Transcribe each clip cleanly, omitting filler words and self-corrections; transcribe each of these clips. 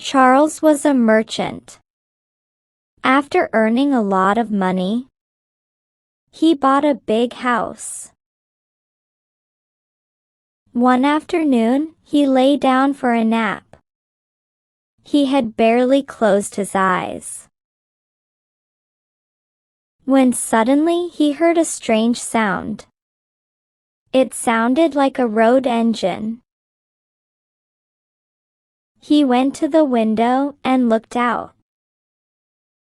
Charles was a merchant. After earning a lot of money, he bought a big house. One afternoon, he lay down for a nap. He had barely closed his eyes when suddenly he heard a strange sound. It sounded like a road engine. He went to the window and looked out.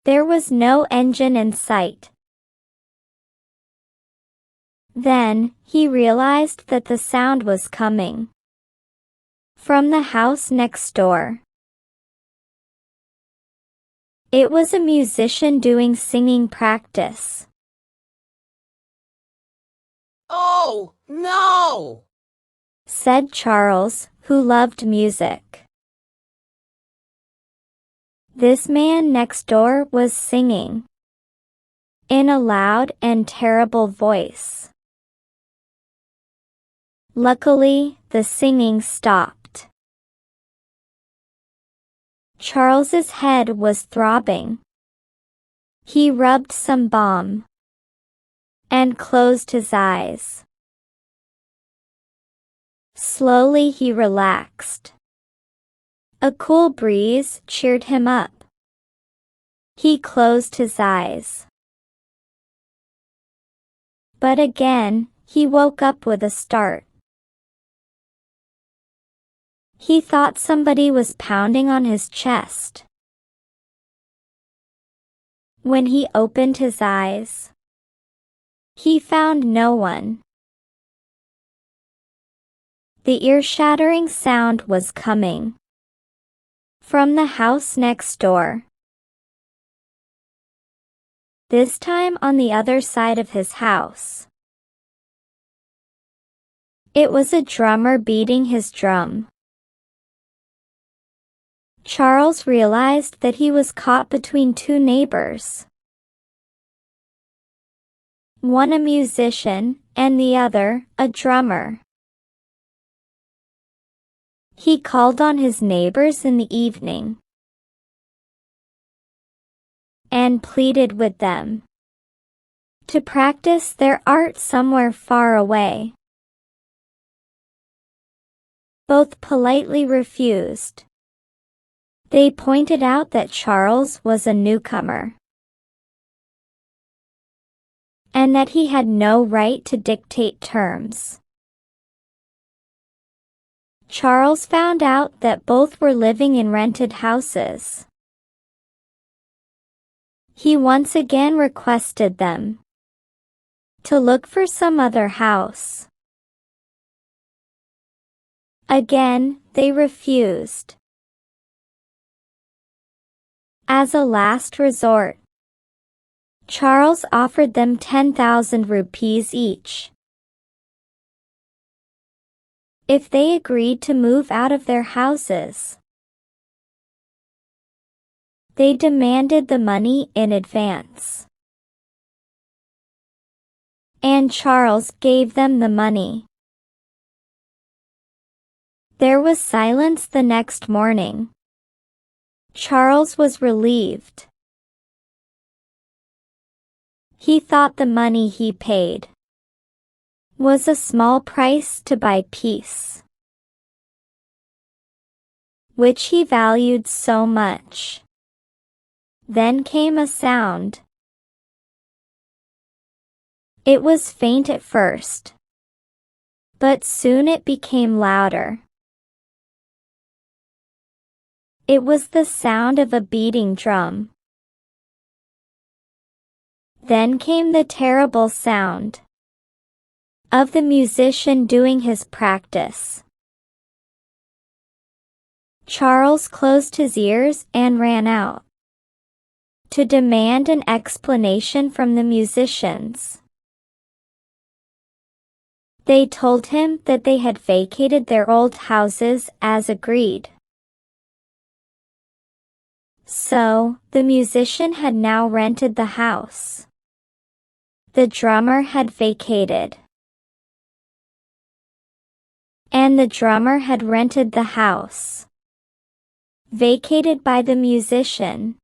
There was no engine in sight. Then, he realized that the sound was coming from the house next door. It was a musician doing singing practice. "Oh, no!" said Charles, who loved music. This man next door was singing in a loud and terrible voice. Luckily, the singing stopped. Charles's head was throbbing. He rubbed some balm and closed his eyes. Slowly he relaxed. A cool breeze cheered him up. He closed his eyes. But again, he woke up with a start. He thought somebody was pounding on his chest. When he opened his eyes, he found no one. The ear-shattering sound was coming from the house next door. This time on the other side of his house. It was a drummer beating his drum. Charles realized that he was caught between two neighbors. One a musician, and the other a drummer. He called on his neighbors in the evening and pleaded with them to practice their art somewhere far away. Both politely refused. They pointed out that Charles was a newcomer and that he had no right to dictate terms. Charles found out that both were living in rented houses. He once again requested them to look for some other house. Again, they refused. As a last resort, Charles offered them 10,000 rupees each if they agreed to move out of their houses. They demanded the money in advance, and Charles gave them the money. There was silence the next morning. Charles was relieved. He thought the money he paid was a small price to buy peace, which he valued so much. Then came a sound. It was faint at first, but soon it became louder. It was the sound of a beating drum. Then came the terrible sound of the musician doing his practice. Charles closed his ears and ran out to demand an explanation from the musicians. They told him that they had vacated their old houses as agreed. So, the musician had now rented the house. The drummer had vacated, and the drummer had rented the house. Vacated by the musician.